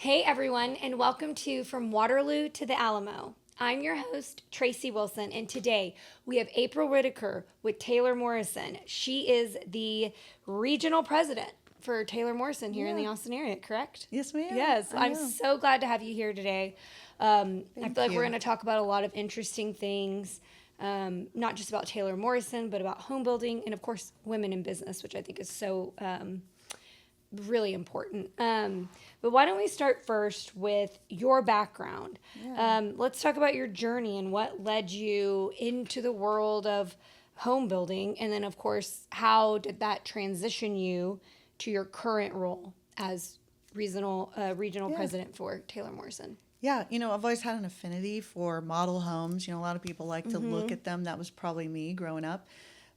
Hey everyone, and welcome to From Waterloo to the Alamo. I'm your host, Traci Wilson, and today we have April Whitaker with Taylor Morrison. She is the regional president for Taylor Morrison here in the Austin area, correct? Yes, ma'am. Yes, I I'm am. so glad to have you here today. I feel like you. we're going to talk about a lot of interesting things, not just about Taylor Morrison, but about home building and, of course, women in business, which I think is so really important. But why don't we start first with your background? Yeah. Let's talk about your journey and what led you into the world of home building. And then, of course, how did that transition you to your current role as regional president for Taylor Morrison? Yeah, I've always had an affinity for model homes. A lot of people like to look at them. That was probably me growing up.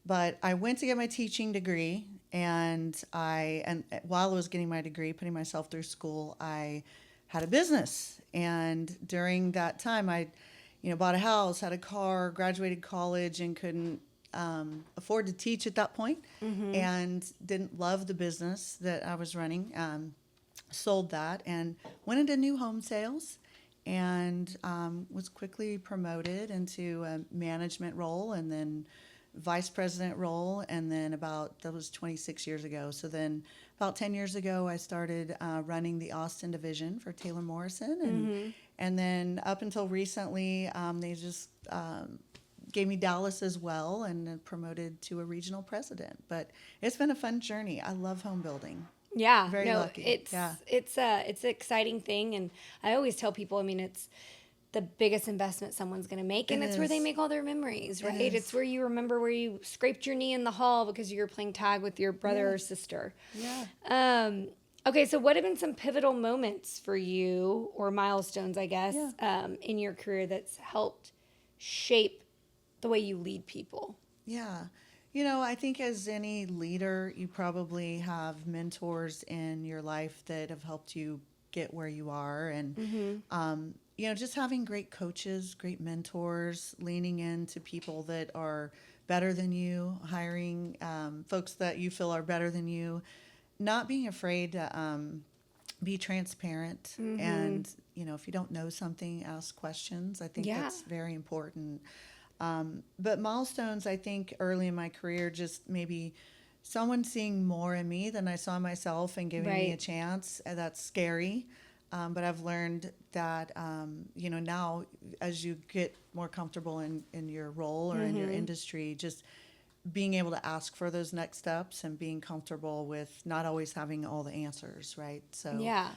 But I went to get my teaching degree, and while I was getting my degree, putting myself through school, I had a business. And during that time, I, bought a house, had a car, graduated college, and couldn't afford to teach at that point, and didn't love the business that I was running. Sold that and went into new home sales, and was quickly promoted into a management role, and then vice president role, and then that was 26 years ago. So then about 10 years ago, I started running the Austin division for Taylor Morrison, and then up until recently, they just gave me Dallas as well, and promoted to a regional president. But it's been a fun journey. I love home building. Yeah, Very no, lucky. it's Yeah. it's an exciting thing, and I always tell people, I mean, it's the biggest investment someone's going to make, and It it's where they is. make all their memories, right? is. It's where you remember where you scraped your knee in the hall because you were playing tag with your brother or Yes. sister. Yeah. Okay, so what have been some pivotal moments for you, or milestones, I guess, Yeah. in your career that's helped shape the way you lead people? Yeah. I think as any leader, you probably have mentors in your life that have helped you get where you are. And, just having great coaches, great mentors, leaning into people that are better than you, hiring folks that you feel are better than you, not being afraid to be transparent. And, if you don't know something, ask questions. I think Yeah. that's very important. But milestones, I think early in my career, just maybe someone seeing more in me than I saw myself and giving me a Right. chance. That's scary. But I've learned that, now as you get more comfortable in your role or in your industry, just being able to ask for those next steps and being comfortable with not always having all the answers, right? So, Yeah.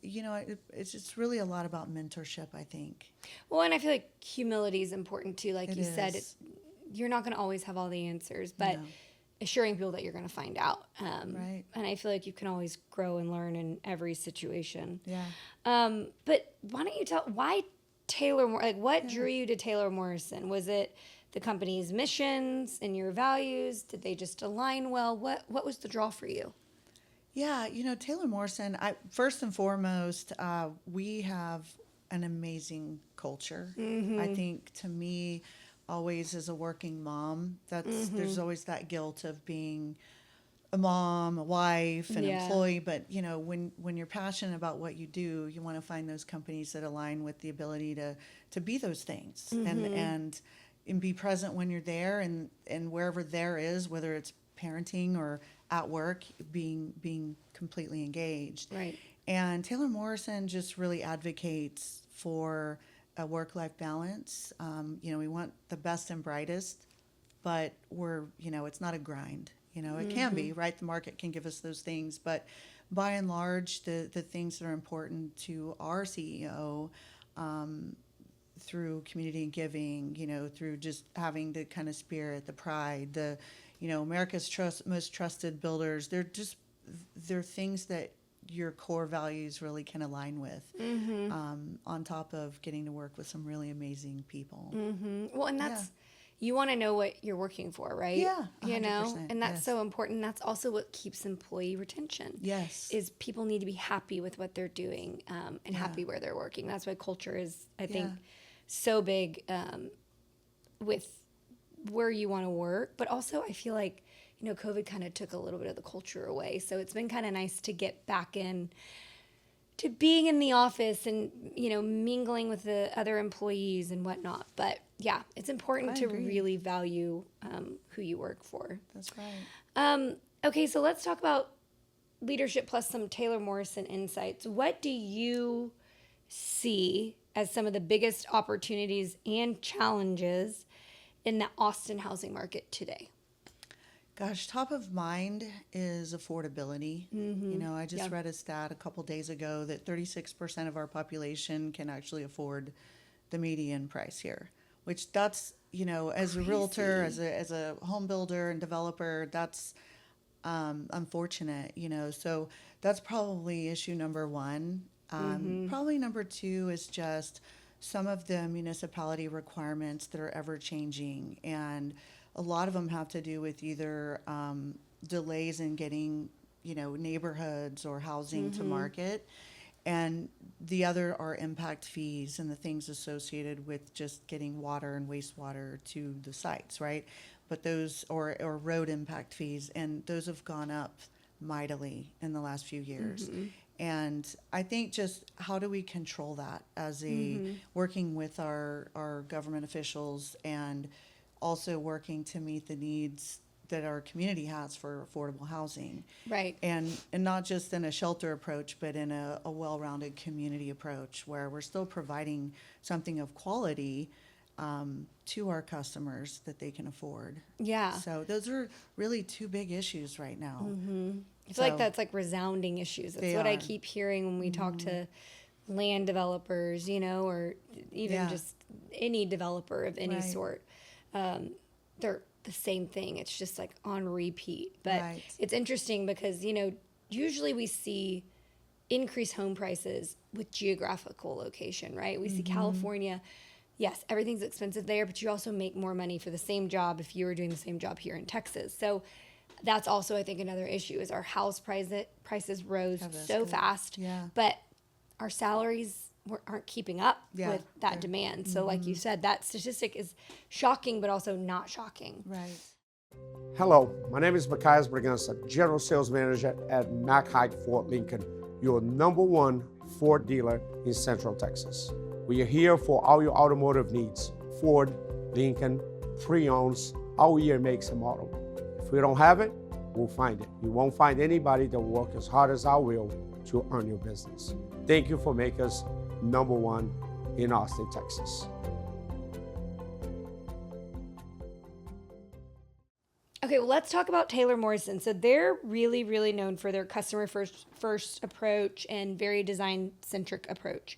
it's just really a lot about mentorship, I think. Well, and I feel like humility is important too. Like It you said, is. you're not going to always have all the answers, but No. assuring people that you're going to find out. Right. And I feel like you can always grow and learn in every situation. Yeah. But why don't you why Taylor, like what drew you to Taylor Morrison? Was it the company's missions and your values? Did they just align well? What was the draw for you? Yeah, Taylor Morrison, first and foremost, we have an amazing culture. I think to me, always as a working mom, there's always that guilt of being a mom, a wife, an Yeah. employee. But when you're passionate about what you do, you want to find those companies that align with the ability to be those things and be present when you're there, and wherever there is, whether it's parenting or at work, being completely engaged. Right. And Taylor Morrison just really advocates for a work-life balance. We want the best and brightest, but it's not a grind. It can be, right? The market can give us those things, but by and large, the things that are important to our CEO, through community and giving, through just having the kind of spirit, the pride, America's most trusted builders. They're things that your core values really can align with, on top of getting to work with some really amazing people. Well, and that's you want to know what you're working for, right? Yeah, You know, 100%, and that's yes. so important. That's also what keeps employee retention. Yes. Is people need to be happy with what they're doing, and happy where they're working. That's why culture is, I think, so big, with where you want to work. But also, I feel like, COVID kind of took a little bit of the culture away. So it's been kind of nice to get back in to being in the office and, mingling with the other employees and whatnot. But yeah, it's important I to agree. really value who you work for. That's right. Okay, so let's talk about leadership plus some Taylor Morrison insights. What do you see as some of the biggest opportunities and challenges in the Austin housing market today? Gosh, top of mind is affordability. I just Yeah. read a stat a couple days ago that 36% of our population can actually afford the median price here, which that's, as a realtor, as a home builder and developer, that's unfortunate, so that's probably issue number one. Probably number two is just some of the municipality requirements that are ever changing, and a lot of them have to do with either delays in getting, neighborhoods or housing to market, and the other are impact fees and the things associated with just getting water and wastewater to the sites, right? But those, or road impact fees, and those have gone up mightily in the last few years. And I think just how do we control that as working with our government officials, and also working to meet the needs that our community has for affordable housing. Right. And not just in a shelter approach, but in a well-rounded community approach where we're still providing something of quality to our customers that they can afford. Yeah. So those are really two big issues right now. I feel like that's like resounding issues. That's what I keep hearing when we talk to land developers, or even just any developer of any sort. They're the same thing. It's just like on repeat. But it's interesting because, usually we see increased home prices with geographical location, right? We see California. Yes, everything's expensive there, but you also make more money for the same job if you were doing the same job here in Texas. So that's also, I think, another issue is our house prices rose so fast, but our salaries aren't keeping up with that demand. So like you said, that statistic is shocking, but also not shocking. Right. Hello, my name is Macias Braganza, General Sales Manager at Mac Haik Ford Lincoln, your #1 Ford dealer in Central Texas. We are here for all your automotive needs, Ford, Lincoln, pre-owns, all year makes and model. If we don't have it, we'll find it. You won't find anybody that will work as hard as I will to earn your business. Thank you for making us #1 in Austin, Texas. Okay, well, let's talk about Taylor Morrison. So they're really, really known for their customer first approach and very design-centric approach.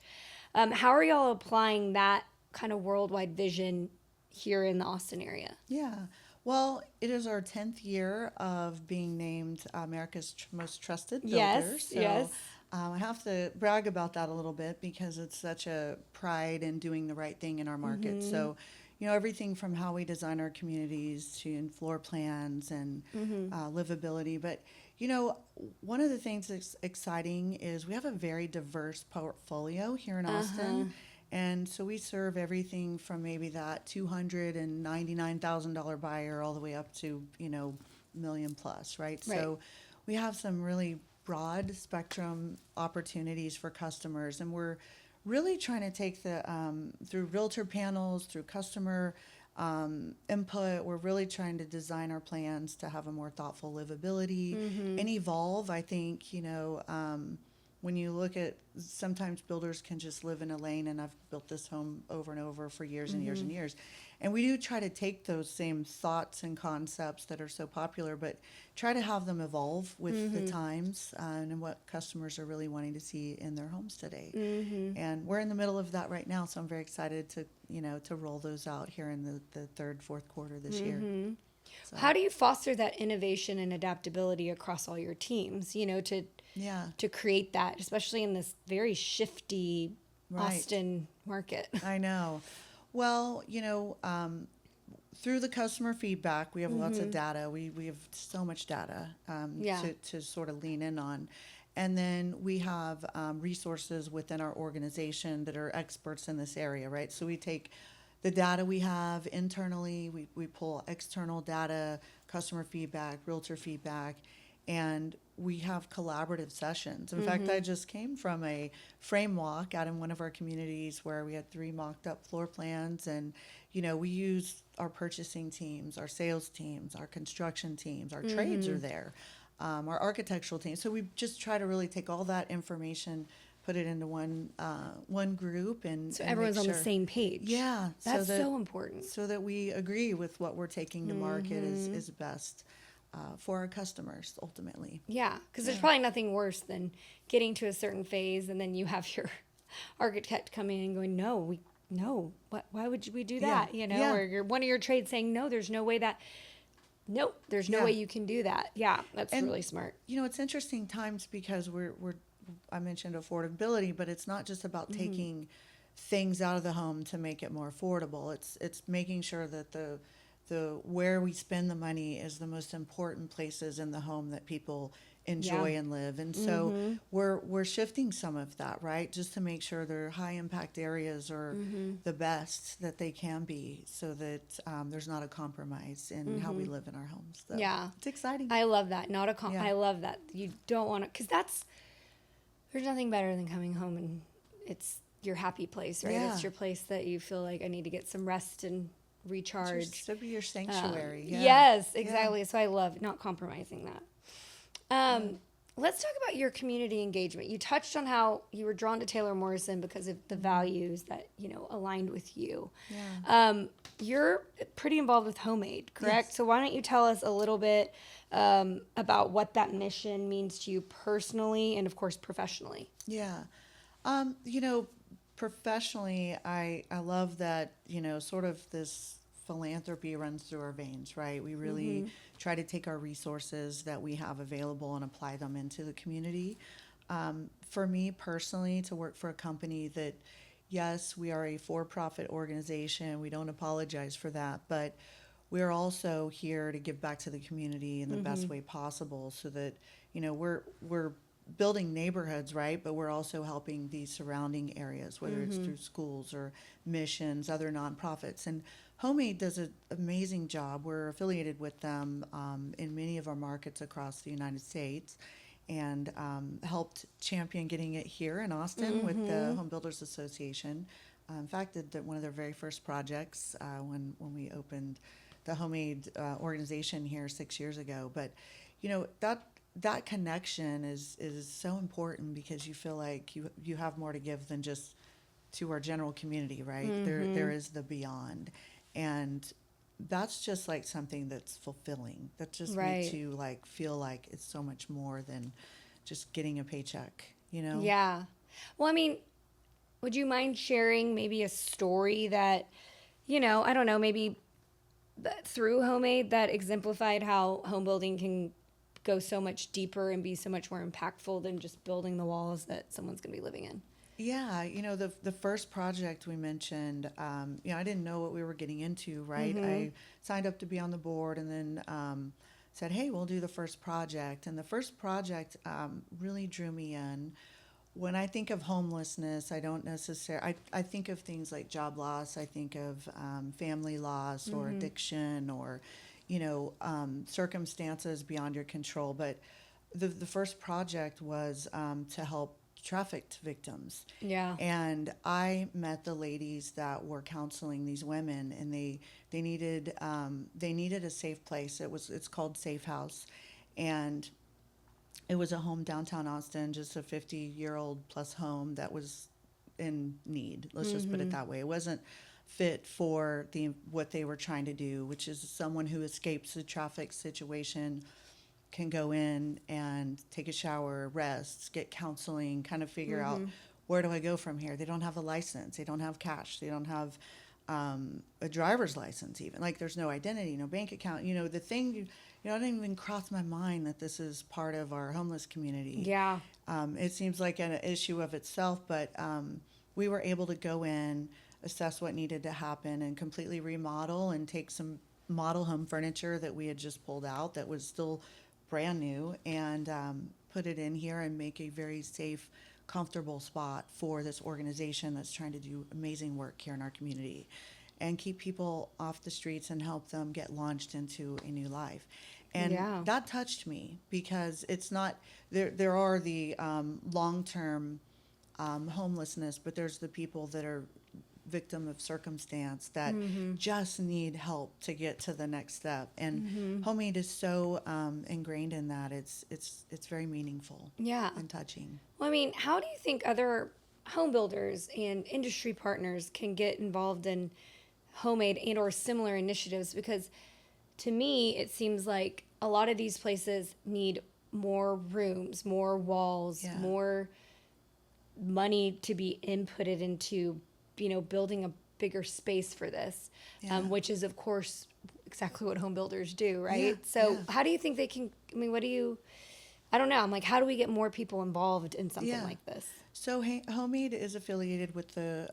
How are y'all applying that kind of worldwide vision here in the Austin area? Yeah. Well, it is our 10th year of being named America's most trusted builder. Yes, yes. I have to brag about that a little bit because it's such a pride in doing the right thing in our market. So, everything from how we design our communities to in floor plans and livability. But, one of the things that's exciting is we have a very diverse portfolio here in Austin. And so we serve everything from maybe that $299,000 buyer all the way up to, million plus, right? So we have some really broad spectrum opportunities for customers, and we're really trying to take the through realtor panels, through customer input, we're really trying to design our plans to have a more thoughtful livability and evolve. I think, when you look at, sometimes builders can just live in a lane, and I've built this home over and over for years and years and years. And we do try to take those same thoughts and concepts that are so popular, but try to have them evolve with the times and what customers are really wanting to see in their homes today. And we're in the middle of that right now, so I'm very excited to, to roll those out here in the third, fourth quarter this year. So. How do you foster that innovation and adaptability across all your teams, to create that, especially in this very shifty Austin market? I know. Well, through the customer feedback, we have lots of data. We have so much data to sort of lean in on. And then we have resources within our organization that are experts in this area, right? So we take the data we have internally, we pull external data, customer feedback, realtor feedback, and we have collaborative sessions. In fact, I just came from a frame walk out in one of our communities where we had 3 mocked up floor plans, and we use our purchasing teams, our sales teams, our construction teams, our trades are there, our architectural team. So we just try to really take all that information, put it into one group, and So and everyone's make on the sure. same page. Yeah, That's so important. so that we agree with what we're taking to market is best for our customers ultimately. Yeah, because there's probably nothing worse than getting to a certain phase and then you have your architect coming in and going, no, why would we do that? Yeah. Or one of your trades saying, no, there's no way that, nope, there's no Yeah. way you can do that. Yeah, that's And, really smart. It's interesting times because I mentioned affordability, but it's not just about taking things out of the home to make it more affordable. It's making sure that the where we spend the money is the most important places in the home that people enjoy and live. And so we're shifting some of that, right? Just to make sure their high impact areas are the best that they can be, so that there's not a compromise in how we live in our homes. So Yeah. it's exciting. I love that. Not a Yeah. I love that. You don't want to, because there's nothing better than coming home and it's your happy place, right? Yeah. It's your place that you feel like I need to get some rest and recharge. Just to be your sanctuary. Yes, exactly. So I love not compromising that. Let's talk about your community engagement. You touched on how you were drawn to Taylor Morrison because of the values that, aligned with you. Yeah. You're pretty involved with HomeAid, correct? Yes. So why don't you tell us a little bit about what that mission means to you personally and, of course, professionally? Yeah. Professionally, I love that, sort of this philanthropy runs through our veins, right? We really try to take our resources that we have available and apply them into the community. For me personally, to work for a company that, yes, we are a for-profit organization. We don't apologize for that, but we're also here to give back to the community in the best way possible, so that, we're building neighborhoods, right? But we're also helping the surrounding areas, whether it's through schools or missions, other nonprofits. And HomeAid does an amazing job. We're affiliated with them in many of our markets across the United States, and helped champion getting it here in Austin with the Homebuilders Association. In fact, did one of their very first projects when we opened the HomeAid organization here 6 years ago. But that connection is so important, because you feel like you have more to give than just to our general community, right? There is the beyond, and that's just like something that's fulfilling. That just makes you like feel like it's so much more than just getting a paycheck, Yeah. Well, I mean, would you mind sharing maybe a story that, I don't know, maybe through HomeAid that exemplified how home building can go so much deeper and be so much more impactful than just building the walls that someone's going to be living in? Yeah, the first project we mentioned, I didn't know what we were getting into, right? I signed up to be on the board, and then said, hey, we'll do the first project. And the first project really drew me in. When I think of homelessness, I don't necessarily, I think of things like job loss. I think of family loss or addiction, or circumstances beyond your control. But the first project was to help trafficked victims. Yeah. And I met the ladies that were counseling these women, and they needed a safe place. It's called Safe House, and it was a home downtown Austin, just a 50-year-old plus home that was in need. Let's just put it that way. It wasn't fit for what they were trying to do, which is someone who escapes a traffic situation can go in and take a shower, rest, get counseling, kind of figure out, where do I go from here? They don't have a license. They don't have cash. They don't have a driver's license even. Like, there's no identity, no bank account. The thing, it didn't even cross my mind that this is part of our homeless community. Yeah. It seems like an issue of itself, but we were able to go in, assess what needed to happen, and completely remodel and take some model home furniture that we had just pulled out that was still brand new, and put it in here and make a very safe, comfortable spot for this organization that's trying to do amazing work here in our community and keep people off the streets and help them get launched into a new life. And Yeah. that touched me because it's not, there are the long-term homelessness, but there's the people that are victim of circumstance that just need help to get to the next step. And HomeAid is so ingrained in that. It's very meaningful. Yeah. And touching. Well, I mean, how do you think other home builders and industry partners can get involved in HomeAid and or similar initiatives? Because to me, it seems like a lot of these places need more rooms, more walls, Yeah. more money to be inputted into, building a bigger space for this, Yeah. which is, of course, exactly what home builders do, right? Yeah, So yeah. how do you think they can, I don't know. I'm like, how do we get more people involved in something Yeah. like this? So HomeAid is affiliated with the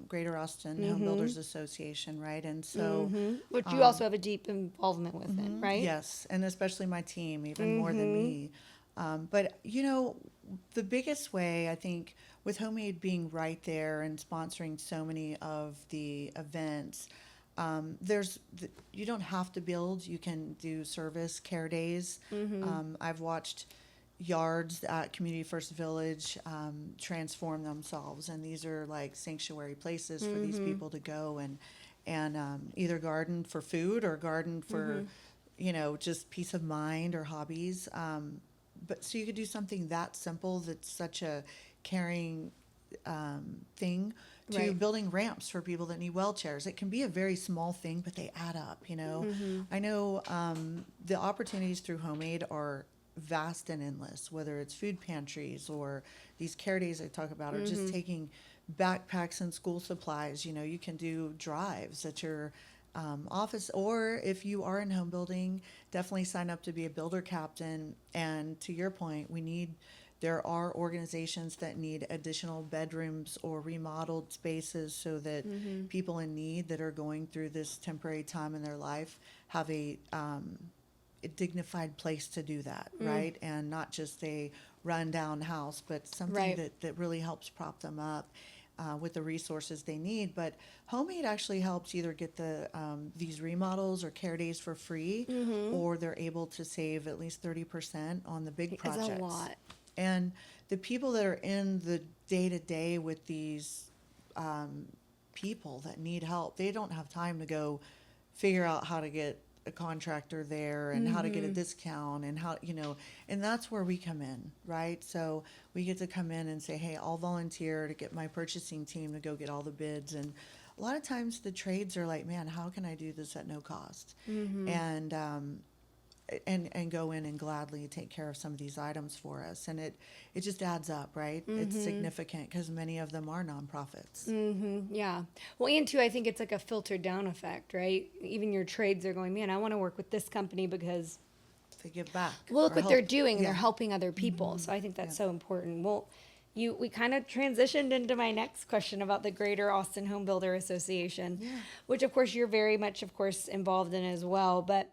Greater Austin Home Builders Association, right? And so Which you also have a deep involvement with it, right? yes, and especially my team, even more than me. But the biggest way I think with HomeAid being right there and sponsoring so many of the events, you don't have to build. You can do service care days. I've watched yards at Community First Village transform themselves, and these are like sanctuary places for these people to go and either garden for food or garden for just peace of mind or hobbies. But so you could do something that simple that's such a caring thing to Right. building ramps for people that need wheelchairs. It can be a very small thing, but they add up, I know the opportunities through HomeAid are vast and endless, whether it's food pantries or these care days I talk about, or just taking backpacks and school supplies. You can do drives at your office, or if you are in home building, definitely sign up to be a builder captain. And to your point, there are organizations that need additional bedrooms or remodeled spaces so that people in need that are going through this temporary time in their life have a dignified place to do that, right? And not just a rundown house, but something Right. that really helps prop them up with the resources they need. But HomeAid actually helps either get these remodels or care days for free, or they're able to save at least 30% on the big projects. It's a lot. And the people that are in the day-to-day with these people that need help, they don't have time to go figure out how to get a contractor there and how to get a discount and and that's where we come in, right? So we get to come in and say, hey, I'll volunteer to get my purchasing team to go get all the bids. And a lot of times the trades are like, man, how can I do this at no cost? And go in and gladly take care of some of these items for us. And it just adds up, right? It's significant because many of them are nonprofits. Yeah. Well, and too, I think it's like a filtered down effect, right? Even your trades are going, man, I want to work with this company because They give back. well, look or what help. they're doing. Yeah. They're helping other people. So I think that's so important. Well, we kind of transitioned into my next question about the Greater Austin Home Builder Association, which of course you're very much, of course, involved in as well. But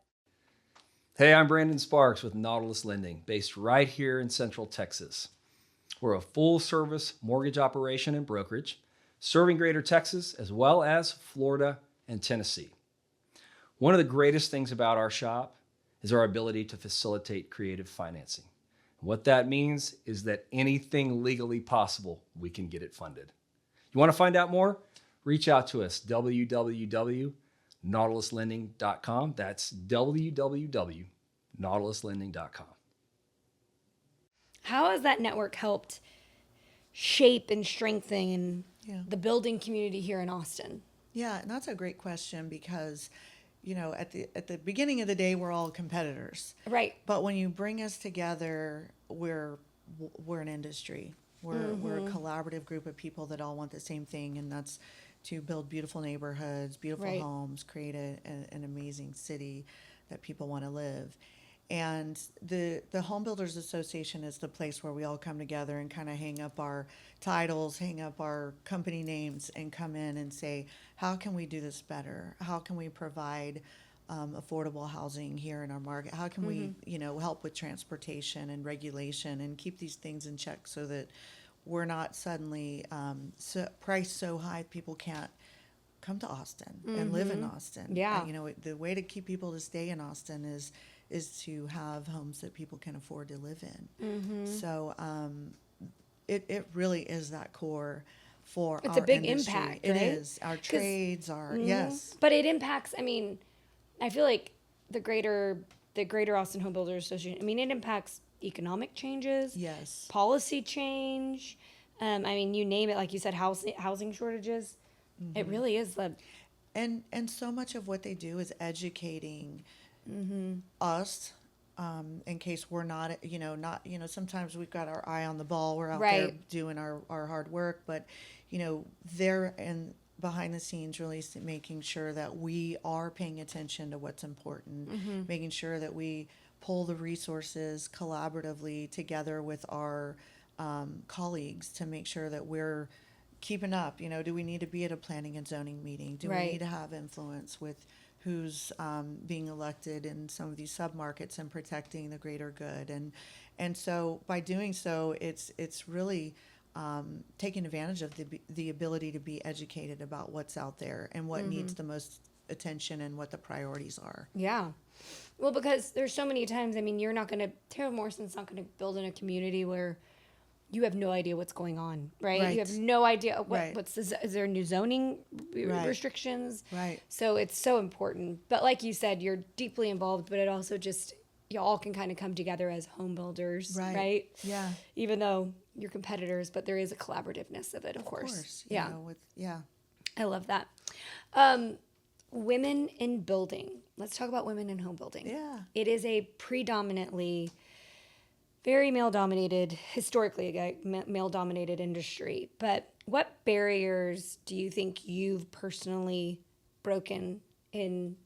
Hey, I'm Brandon Sparks with Nautilus Lending, based right here in Central Texas. We're a full-service mortgage operation and brokerage, serving Greater Texas as well as Florida and Tennessee. One of the greatest things about our shop is our ability to facilitate creative financing. What that means is that anything legally possible, we can get it funded. You want to find out more? Reach out to us, www.nautiluslending.com. That's www.nautiluslending.com. how has that network helped shape and strengthen Yeah. the building community here in Austin? Yeah, and that's a great question because, at the beginning of the day, we're all competitors. Right. But when you bring us together, we're an industry. We're a collaborative group of people that all want the same thing, and that's to build beautiful neighborhoods, beautiful Right. homes, create an amazing city that people want to live. And the Home Builders Association is the place where we all come together and kind of hang up our titles, hang up our company names, and come in and say, how can we do this better? How can we provide affordable housing here in our market? How can we, help with transportation and regulation and keep these things in check so that we're not suddenly priced so high people can't come to Austin and live in Austin. Yeah. The way to keep people to stay in Austin is is to have homes that people can afford to live in. So it really is that core for It's our a big industry. impact, It right? is. Our trades are, yes. But it impacts, I mean, I feel like the greater Austin Home Builders Association, I mean, it impacts economic changes, Yes. policy change. I mean, you name it, like you said, housing shortages. It really is the And so much of what they do is educating us, in case we're not, sometimes we've got our eye on the ball. We're out there Right. doing our hard work, but, they're behind the scenes really making sure that we are paying attention to what's important, making sure that we pull the resources collaboratively together with our colleagues to make sure that we're keeping up. Do we need to be at a planning and zoning meeting? Do we Right. need to have influence with who's being elected in some of these submarkets and protecting the greater good? And so by doing so, it's really taking advantage of the ability to be educated about what's out there and what needs the most attention and what the priorities are. Yeah. Well, because there's so many times, I mean, Taylor Morrison's not going to build in a community where you have no idea what's going on, right? Right. You have no idea Right. is there new zoning Right. restrictions? Right. So it's so important. But like you said, you're deeply involved, but it also just, y'all can kind of come together as home builders, right? Yeah. Even though you're competitors, but there is a collaborativeness of it, of course. you Yeah. know, yeah. I love that. Women in building. Let's talk about women in home building. Yeah. It is a predominantly very male-dominated, historically a male-dominated industry. But what barriers do you think you've personally broken in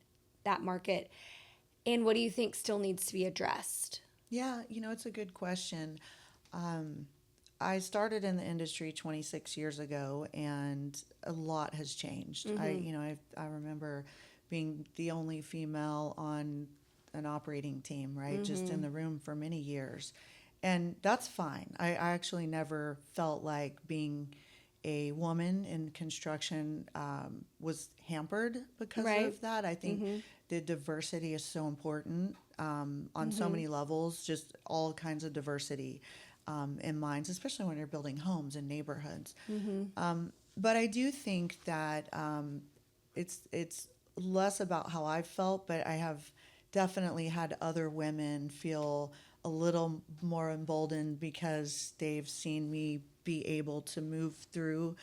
that market? And what do you think still needs to be addressed? Yeah, it's a good question. I started in the industry 26 years ago, and a lot has changed. I remember being the only female on an operating team, right? Just in the room for many years. And that's fine. I actually never felt like being a woman in construction was hampered because Right. of that. I think the diversity is so important on so many levels, just all kinds of diversity in minds, especially when you're building homes and neighborhoods. But I do think that it's less about how I felt, but I have definitely had other women feel a little more emboldened because they've seen me be able to move through,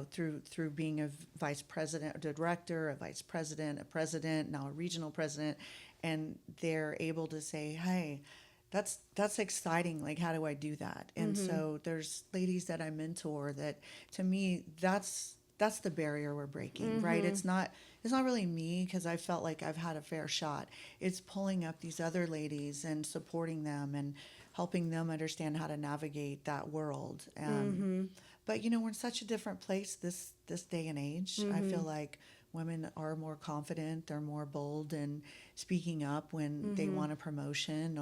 through being a vice president, a director, a vice president, a president, now a regional president, and they're able to say, "Hey, that's exciting. Like, how do I do that?" And so there's ladies that I mentor that, to me, that's the barrier we're breaking, right? It's not really me, because I felt like I've had a fair shot. It's pulling up these other ladies and supporting them and helping them understand how to navigate that world. But we're in such a different place this day and age. I feel like women are more confident, they're more bold in speaking up when they want a promotion,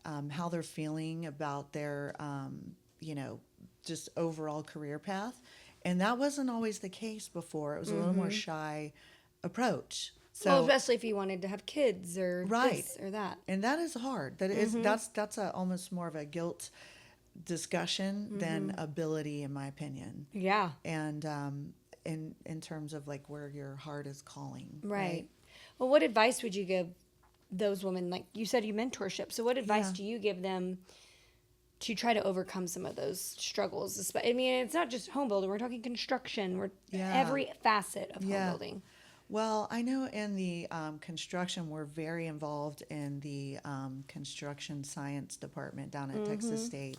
and how they're feeling about their just overall career path. And that wasn't always the case before. It was a little more shy approach. So, well, especially if you wanted to have kids or Right. this or that. and that is hard. That is that's almost more of a guilt discussion than ability, in my opinion. Yeah. And in terms of like where your heart is calling. Right. Well, what advice would you give those women? Like you said, you mentorship. So what advice Yeah. do you give them to try to overcome some of those struggles? I mean, it's not just home building. We're talking construction. We're every facet of home building. Well, I know in the construction, we're very involved in the construction science department down at Texas State.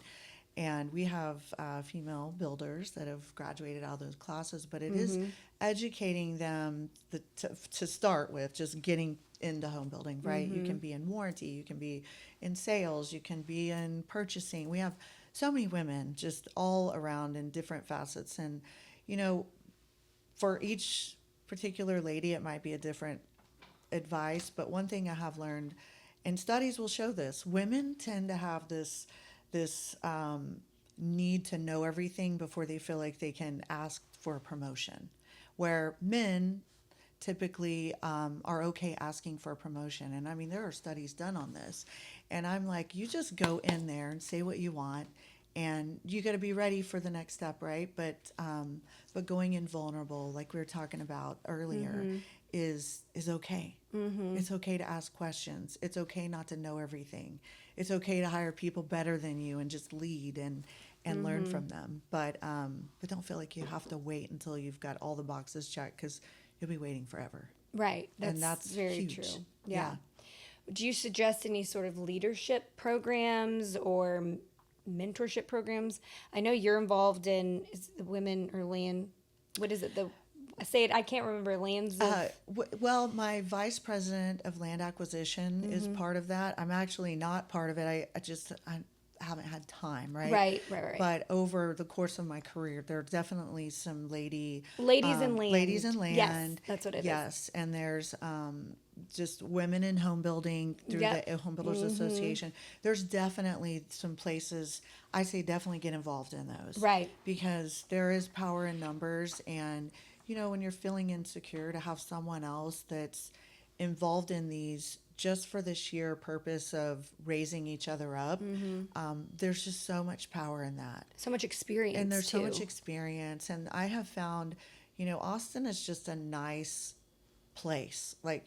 And we have female builders that have graduated out of those classes, but it is educating them to start with, just getting into home building, right? You can be in warranty, you can be in sales, you can be in purchasing. We have so many women just all around in different facets. And, for each particular lady, it might be a different advice. But one thing I have learned, and studies will show this, women tend to have this need to know everything before they feel like they can ask for a promotion, where men typically are okay asking for a promotion. And I mean, there are studies done on this. And I'm like, you just go in there and say what you want, and you got to be ready for the next step, right? But going in vulnerable, like we were talking about earlier, is okay. It's okay to ask questions. It's okay not to know everything. It's okay to hire people better than you and just lead and learn from them. But don't feel like you have to wait until you've got all the boxes checked, because you'll be waiting forever. Right. And that's very huge. true. Yeah. Do you suggest any sort of leadership programs or mentorship programs? I know you're involved in women or land. What is it? I can't remember. Lands. Well, my vice president of land acquisition is part of that. I'm actually not part of it. I haven't had time, right? Right. But over the course of my career, there are definitely some ladies in land. Ladies in land. Yes, that's what it is. Yes, and there's just women in home building through the Homebuilders Association. There's definitely some places, I say definitely get involved in those. Right. Because there is power in numbers, and when you're feeling insecure, to have someone else that's involved in these just for the sheer purpose of raising each other up, there's just so much power in that. So much experience. And there's too. so much experience. And I have found, Austin is just a nice place. Like,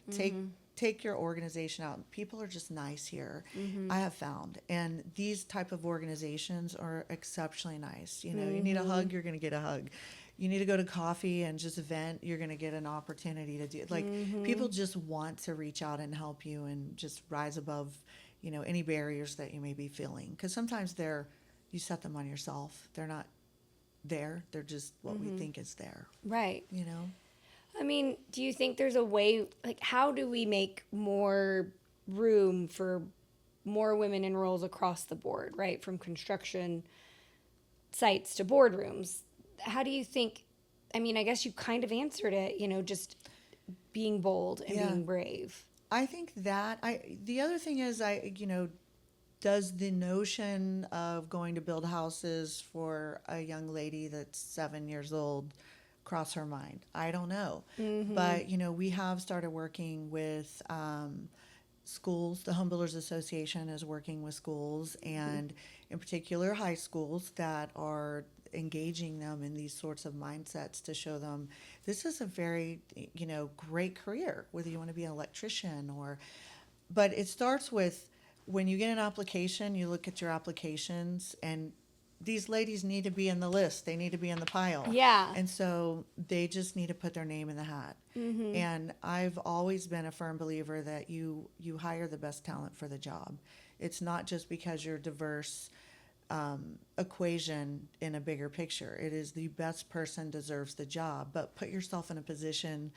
take your organization out. People are just nice here, I have found. And these type of organizations are exceptionally nice. You need a hug, you're going to get a hug. You need to go to coffee and just vent, you're going to get an opportunity to do it. Like, people just want to reach out and help you and just rise above, any barriers that you may be feeling. Because sometimes you set them on yourself. They're not there. They're just what we think is there. Right. I mean, do you think there's a way, like, how do we make more room for more women in roles across the board, right? From construction sites to boardrooms. How do you think, I mean, I guess you kind of answered it, just being bold and being brave. I think that, the other thing is, does the notion of going to build houses for a young lady that's 7 years old cross her mind? I don't know. But, we have started working with schools. The Homebuilders Association is working with schools, and in particular high schools, that are engaging them in these sorts of mindsets to show them this is a very, great career, whether you want to be an electrician but it starts with, when you get an application, you look at your applications, and these ladies need to be in the list. They need to be in the pile. Yeah. And so they just need to put their name in the hat. And I've always been a firm believer that you hire the best talent for the job. It's not just because you're diverse equation in a bigger picture. It is the best person deserves the job, but put yourself in a position,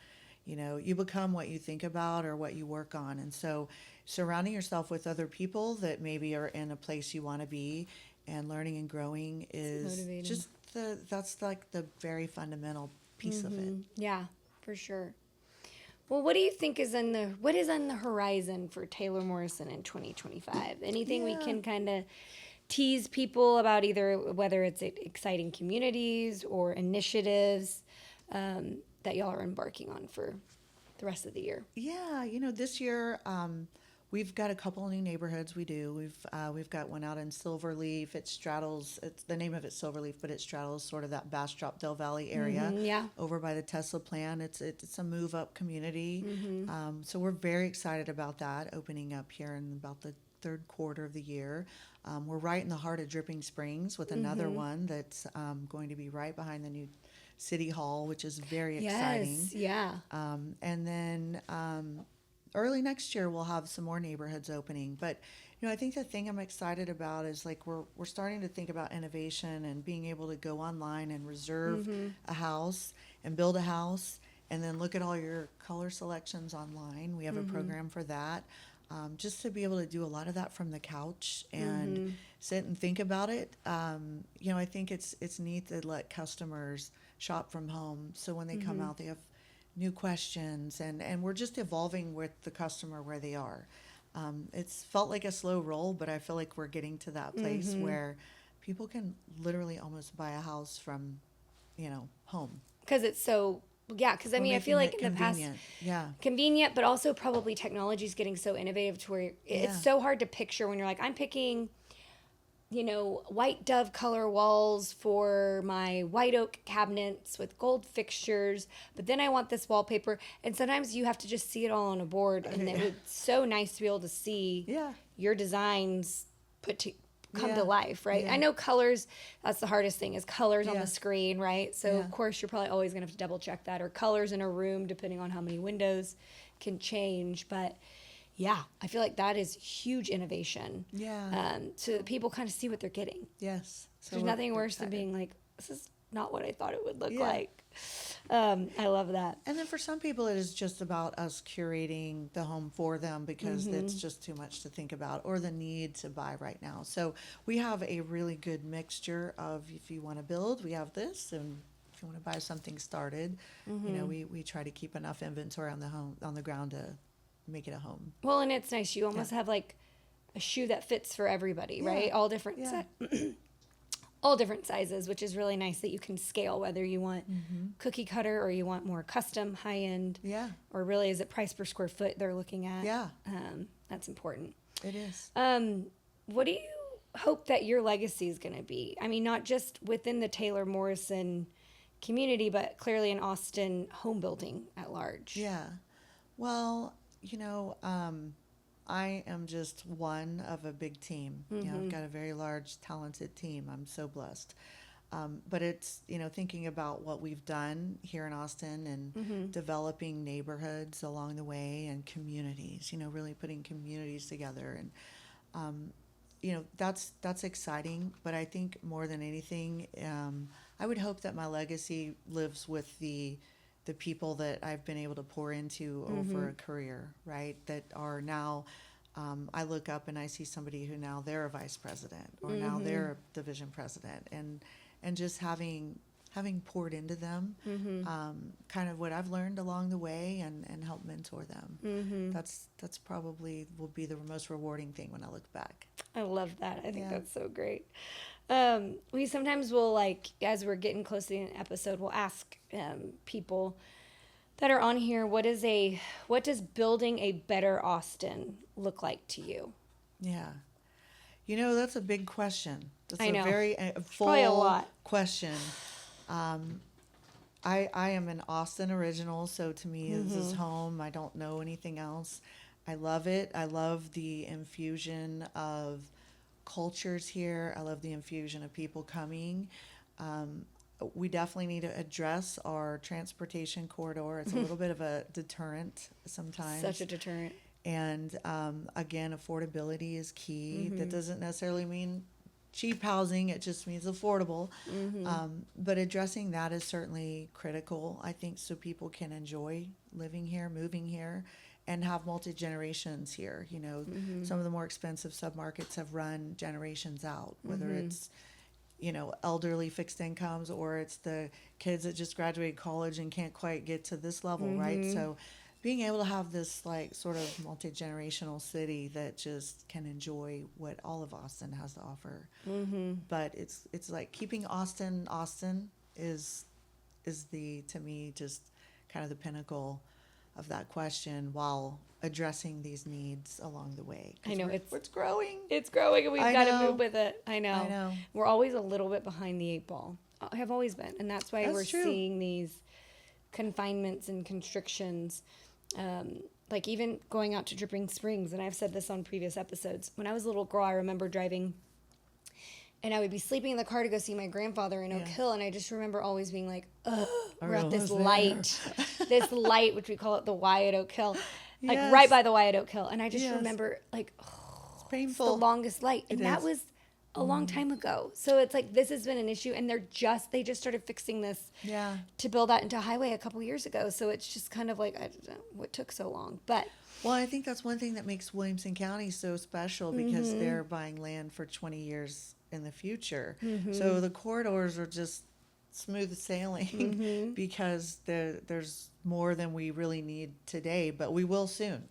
you become what you think about or what you work on. And so surrounding yourself with other people that maybe are in a place you want to be and learning and growing is just that's like the very fundamental piece of it. Yeah, for sure. Well, what do you think what is on the horizon for Taylor Morrison in 2025? Anything we can kind of tease people about, either whether it's exciting communities or initiatives that y'all are embarking on for the rest of the year? Yeah, this year we've got a couple of new neighborhoods. We've got one out in Silverleaf. It straddles. It's the name of it's Silverleaf, but it straddles sort of that Bastrop Del Valley area. Over by the Tesla plant. It's a move up community. So we're very excited about that opening up here in about the third quarter of the year. We're right in the heart of Dripping Springs with another one that's going to be right behind the new City Hall, which is very exciting. Yes, yeah. And then early next year we'll have some more neighborhoods opening. But I think the thing I'm excited about is, like, we're starting to think about innovation and being able to go online and reserve a house and build a house, and then look at all your color selections online. We have a program for that. Just to be able to do a lot of that from the couch and sit and think about it. I think it's neat to let customers shop from home, so when they come out, they have new questions, and we're just evolving with the customer where they are. It's felt like a slow roll, but I feel like we're getting to that place where people can literally almost buy a house from, home. Because it's so Yeah, because I mean, I feel like in the past, yeah, convenient, but also probably technology is getting so innovative to where it's so hard to picture when you're like, I'm picking, white dove color walls for my white oak cabinets with gold fixtures, but then I want this wallpaper. And sometimes you have to just see it all on a board, and it was so nice to be able to see your designs come to life, right? Yeah. I know colors, that's the hardest thing, is colors on the screen, right? So of course you're probably always gonna have to double check that, or colors in a room depending on how many windows can change. But yeah, I feel like that is huge innovation. Yeah. So that people kind of see what they're getting. Yes. So There's nothing worse than being like, this is not what I thought it would look like. I love that. And then for some people, it is just about us curating the home for them because it's just too much to think about or the need to buy right now. So we have a really good mixture of, if you want to build, we have this, and if you want to buy something started, we try to keep enough inventory on the ground to make it a home. Well, and it's nice. You almost have like a shoe that fits for everybody, right? All different all different sizes, which is really nice that you can scale whether you want cookie cutter or you want more custom, high end. Yeah. Or really, is it price per square foot they're looking at? Yeah. That's important. It is. What do you hope that your legacy is going to be? I mean, not just within the Taylor Morrison community, but clearly in Austin home building at large. Yeah. Well, I am just one of a big team. I've got a very large, talented team. I'm so blessed. But it's, thinking about what we've done here in Austin and developing neighborhoods along the way and communities, really putting communities together. And, that's exciting. But I think more than anything, I would hope that my legacy lives with the people that I've been able to pour into over a career, right? That are now, I look up and I see somebody who now they're a vice president or now they're a division president, and just having poured into them, kind of what I've learned along the way and help mentor them. That's probably will be the most rewarding thing when I look back. I love that. I think that's so great. We sometimes will, as we're getting close to the end of the episode, we'll ask people that are on here, what does building a better Austin look like to you? Yeah. That's a big question. That's I know. A very full probably a lot. question. I am an Austin original, so to me this is home. I don't know anything else. I love it. I love the infusion of cultures here. I love the infusion of people coming. We definitely need to address our transportation corridor. It's a little bit of a deterrent sometimes. Such a deterrent. And again, affordability is key. That doesn't necessarily mean cheap housing. It just means affordable. But addressing that is certainly critical, I think, so people can enjoy living here, moving here, and have multi-generations here. Some of the more expensive submarkets have run generations out, whether it's, elderly fixed incomes or it's the kids that just graduated college and can't quite get to this level, right? So being able to have this sort of multi-generational city that just can enjoy what all of Austin has to offer. But it's like keeping Austin is to me just kind of the pinnacle of that question while addressing these needs along the way. I know it's growing. It's growing, and we've got to move with it. I know. I We're always a little bit behind the 8 ball. I have always been, and that's why we're seeing these confinements and constrictions. Like even going out to Dripping Springs, and I've said this on previous episodes. When I was a little girl, I remember driving, and I would be sleeping in the car to go see my grandfather in Oak Hill, and I just remember always being like, ugh, we're at this light, which we call it the Y at Oak Hill, right by the Y at Oak Hill. And I just remember it's painful. the longest light. And that was a long time ago. So it's like, this has been an issue, and they just started fixing this to build that into a highway a couple years ago. So it's just kind of like, I don't know what took so long, but. Well, I think that's one thing that makes Williamson County so special because they're buying land for 20 years in the future. So the corridors are just smooth sailing because there's more than we really need today, but we will soon.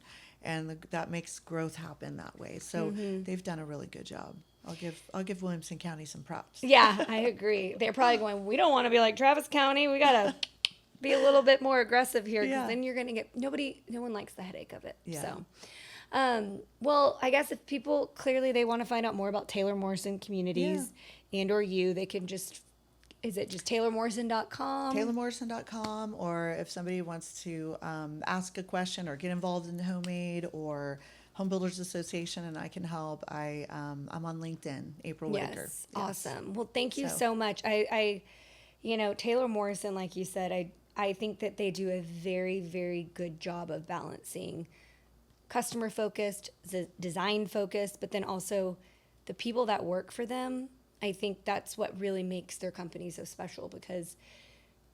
And that makes growth happen that way. So they've done a really good job. I'll give Williamson County some props. Yeah, I agree. They're probably going, we don't want to be like Travis County. We got to be a little bit more aggressive here, because Yeah. then you're going to get no one likes the headache of it. Yeah. So, well, I guess if people clearly they want to find out more about Taylor Morrison Communities and or you, they can just, is it just taylormorrison.com? taylormorrison.com, or if somebody wants to ask a question or get involved in HomeAid or Homebuilders Association and I can help, I'm on LinkedIn, April Whitaker. Yes, awesome. Well, thank you So- so much. I Taylor Morrison, like you said, I think that they do a very, very good job of balancing customer focused, design focused, but then also the people that work for them. I think that's what really makes their company so special, because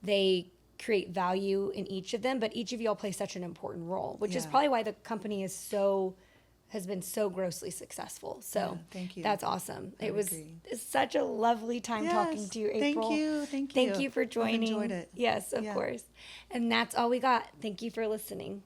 they create value in each of them, but each of y'all play such an important role, which is Yeah. probably why the company has been so grossly successful. So Yeah, thank you. that's awesome. I It was agree. such a lovely time talking Yes, to you, thank April. you, thank Thank you. you for I've joining. enjoyed it. Yes, of Yeah. course. And that's all we got. Thank you for listening.